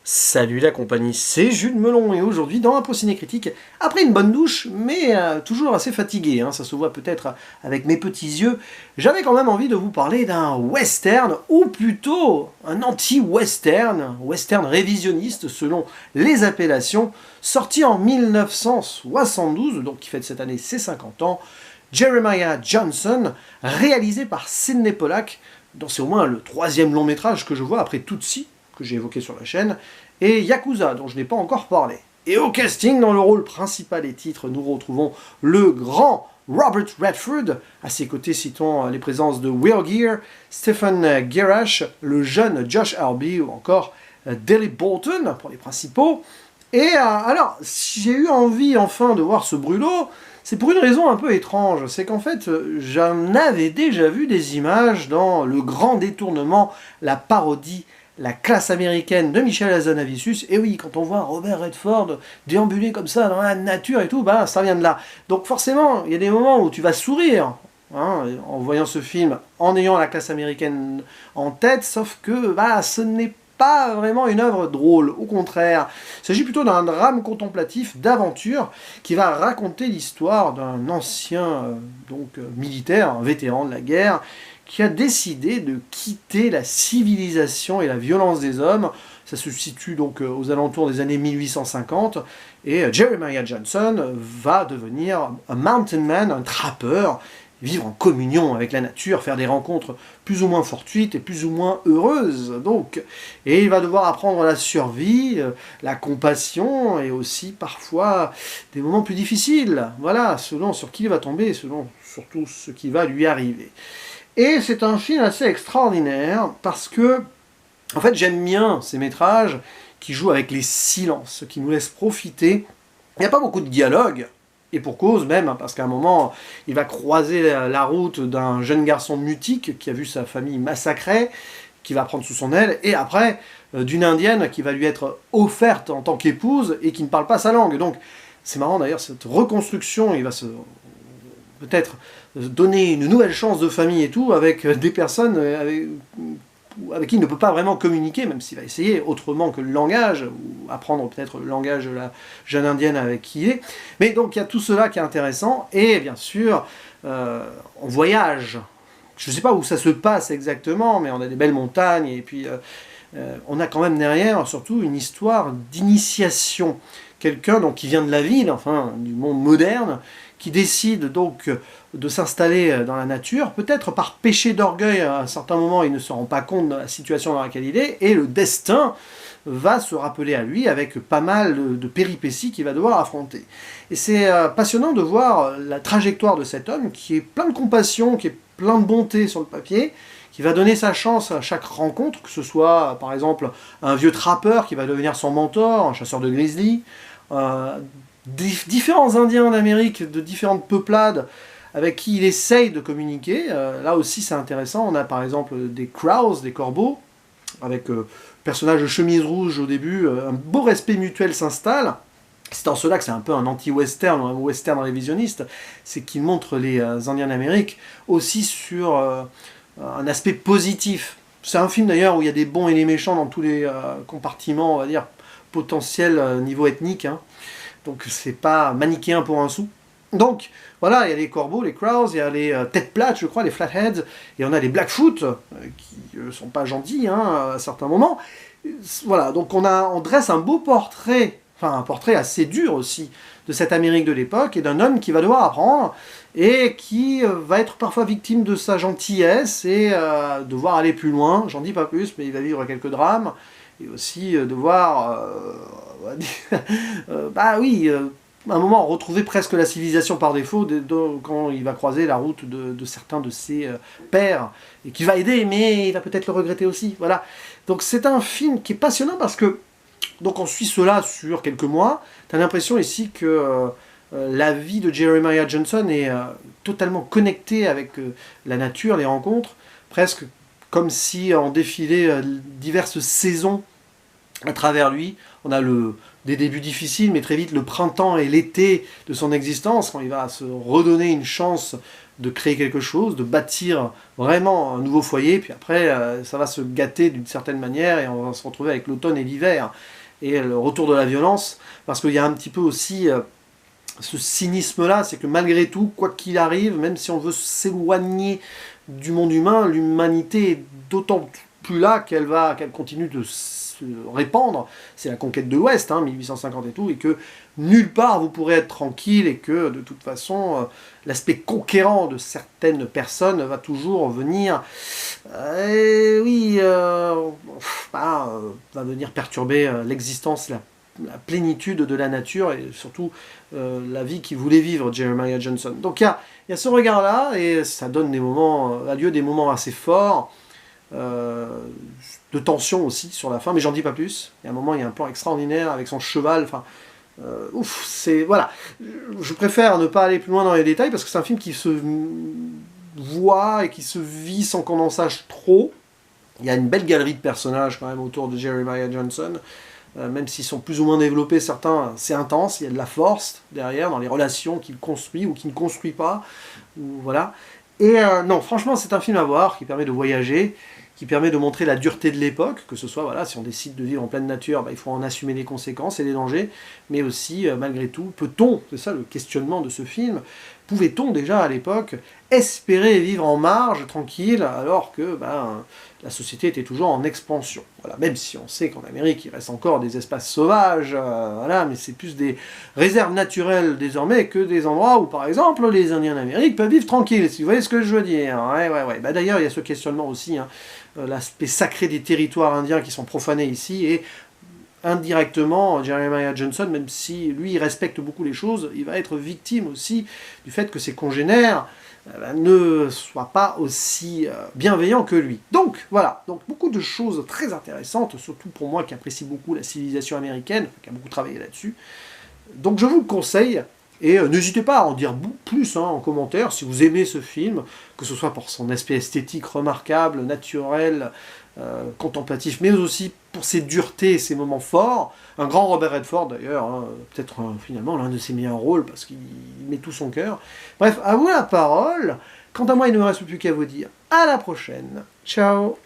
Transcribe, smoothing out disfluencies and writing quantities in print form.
Salut la compagnie, c'est Jules Melon et aujourd'hui dans Impro Ciné Critique, après une bonne douche, mais toujours assez fatigué, hein, ça se voit peut-être avec mes petits yeux, j'avais quand même envie de vous parler d'un western, ou plutôt un anti-western, western révisionniste selon les appellations, sorti en 1972, donc qui fête cette année ses 50 ans, Jeremiah Johnson, réalisé par Sydney Pollack, dont c'est au moins le troisième long métrage que je vois après Tootsie, que j'ai évoqué sur la chaîne, et Yakuza, dont je n'ai pas encore parlé. Et au casting, dans le rôle principal et titre, nous retrouvons le grand Robert Redford. À ses côtés, citons les présences de Will Geer, Stephen Gerash, le jeune Josh Harby, ou encore Delly Bolton, pour les principaux. Et alors, si j'ai eu envie enfin de voir ce brûlot, c'est pour une raison un peu étrange. C'est qu'en fait, j'en avais déjà vu des images dans Le Grand Détournement, la parodie La classe américaine de Michel Hazanavicius. Et oui, quand on voit Robert Redford déambuler comme ça dans la nature et tout, bah ça vient de là. Donc forcément, il y a des moments où tu vas sourire, hein, en voyant ce film, en ayant la classe américaine en tête, sauf que bah, ce n'est pas vraiment une œuvre drôle, au contraire. Il s'agit plutôt d'un drame contemplatif d'aventure qui va raconter l'histoire d'un ancien militaire, un vétéran de la guerre, qui a décidé de quitter la civilisation et la violence des hommes. Ça se situe donc aux alentours des années 1850, et Jeremiah Johnson va devenir un mountain man, un trappeur, vivre en communion avec la nature, faire des rencontres plus ou moins fortuites et plus ou moins heureuses, donc. Et il va devoir apprendre la survie, la compassion, et aussi parfois des moments plus difficiles, voilà, selon sur qui il va tomber, selon surtout ce qui va lui arriver. Et c'est un film assez extraordinaire parce que, en fait, j'aime bien ces métrages qui jouent avec les silences, qui nous laissent profiter. Il n'y a pas beaucoup de dialogue, et pour cause même, hein, parce qu'à un moment, il va croiser la route d'un jeune garçon mutique qui a vu sa famille massacrée, qui va prendre sous son aile, et après, d'une indienne qui va lui être offerte en tant qu'épouse et qui ne parle pas sa langue. Donc, c'est marrant d'ailleurs, cette reconstruction, il va se peut-être donner une nouvelle chance de famille et tout, avec des personnes avec qui il ne peut pas vraiment communiquer, même s'il va essayer autrement que le langage, ou apprendre peut-être le langage de la jeune indienne avec qui il est. Mais donc il y a tout cela qui est intéressant, et bien sûr, on voyage. Je ne sais pas où ça se passe exactement, mais on a des belles montagnes, et puis on a quand même derrière, surtout, une histoire d'initiation. Quelqu'un donc qui vient de la ville, enfin du monde moderne, qui décide donc de s'installer dans la nature, peut-être par péché d'orgueil à un certain moment, il ne se rend pas compte de la situation dans laquelle il est, et le destin va se rappeler à lui avec pas mal de péripéties qu'il va devoir affronter. Et c'est passionnant de voir la trajectoire de cet homme qui est plein de compassion, qui est plein de bonté sur le papier, qui va donner sa chance à chaque rencontre, que ce soit par exemple un vieux trappeur qui va devenir son mentor, un chasseur de grizzly, différents Indiens d'Amérique de différentes peuplades avec qui il essaye de communiquer. Là aussi c'est intéressant, on a par exemple des crows, des corbeaux, avec personnage de chemise rouge au début, un beau respect mutuel s'installe. C'est en cela que c'est un peu un anti-western ou un western révisionniste, c'est qu'il montre les Indiens d'Amérique aussi sur un aspect positif. C'est un film d'ailleurs où il y a des bons et des méchants dans tous les compartiments, on va dire, potentiels niveau ethnique, hein. Donc c'est pas manichéen pour un sou. Donc voilà, il y a les corbeaux, les crows, il y a les têtes plates, je crois, les flatheads, et on a les blackfoot, qui sont pas gentils hein, à certains moments. Voilà, donc on dresse un beau portrait, enfin un portrait assez dur aussi, de cette Amérique de l'époque, et d'un homme qui va devoir apprendre, et qui va être parfois victime de sa gentillesse, et devoir aller plus loin, j'en dis pas plus, mais il va vivre quelques drames, et aussi devoir, bah oui, à un moment retrouver presque la civilisation par défaut quand il va croiser la route de certains de ses pairs, et qui va aider, mais il va peut-être le regretter aussi, voilà. Donc c'est un film qui est passionnant parce que, donc on suit cela sur quelques mois, tu as l'impression ici que la vie de Jeremiah Johnson est totalement connectée avec la nature, les rencontres, presque comme si on défilait diverses saisons à travers lui. On a des débuts difficiles, mais très vite le printemps et l'été de son existence, quand il va se redonner une chance de créer quelque chose, de bâtir vraiment un nouveau foyer, puis après ça va se gâter d'une certaine manière et on va se retrouver avec l'automne et l'hiver et le retour de la violence, parce qu'il y a un petit peu aussi ce cynisme-là, c'est que malgré tout, quoi qu'il arrive, même si on veut s'éloigner du monde humain, l'humanité est d'autant plus là qu'elle continue de se répandre. C'est la conquête de l'Ouest, 1850 et tout, et que nulle part vous pourrez être tranquille, et que de toute façon, l'aspect conquérant de certaines personnes va toujours venir, va venir perturber l'existence, la plénitude de la nature et surtout la vie qu'il voulait vivre, Jeremiah Johnson. Donc il y a ce regard-là, et ça donne a lieu des moments assez forts, de tension aussi sur la fin, mais j'en dis pas plus. Il y a un moment, il y a un plan extraordinaire avec son cheval, voilà. Je préfère ne pas aller plus loin dans les détails, parce que c'est un film qui se voit et qui se vit sans qu'on en sache trop. Il y a une belle galerie de personnages quand même autour de Jeremiah Johnson. Même s'ils sont plus ou moins développés, certains, c'est intense, il y a de la force derrière, dans les relations qu'il construit ou qu'il ne construit pas, voilà. Et non, franchement, c'est un film à voir, qui permet de voyager, qui permet de montrer la dureté de l'époque, que ce soit, voilà, si on décide de vivre en pleine nature, il faut en assumer les conséquences et les dangers, mais aussi, malgré tout, peut-on, c'est ça le questionnement de ce film, pouvait-on déjà à l'époque espérer vivre en marge, tranquille, alors que la société était toujours en expansion. Voilà, même si on sait qu'en Amérique, il reste encore des espaces sauvages, voilà, mais c'est plus des réserves naturelles désormais que des endroits où, par exemple, les Indiens d'Amérique peuvent vivre tranquilles, si vous voyez ce que je veux dire. Ouais. D'ailleurs, il y a ce questionnement aussi, l'aspect sacré des territoires indiens qui sont profanés ici, et indirectement, Jeremiah Johnson, même si lui il respecte beaucoup les choses, il va être victime aussi du fait que ses congénères ne soient pas aussi bienveillants que lui. Donc voilà, donc beaucoup de choses très intéressantes, surtout pour moi qui apprécie beaucoup la civilisation américaine, qui a beaucoup travaillé là-dessus. Donc je vous le conseille, et n'hésitez pas à en dire plus en commentaire si vous aimez ce film, que ce soit pour son aspect esthétique remarquable, naturel, contemplatif, mais aussi pour ses duretés et ses moments forts. Un grand Robert Redford d'ailleurs, peut-être finalement l'un de ses meilleurs rôles, parce qu'il met tout son cœur. Bref, à vous la parole. Quant à moi, il ne me reste plus qu'à vous dire à la prochaine. Ciao.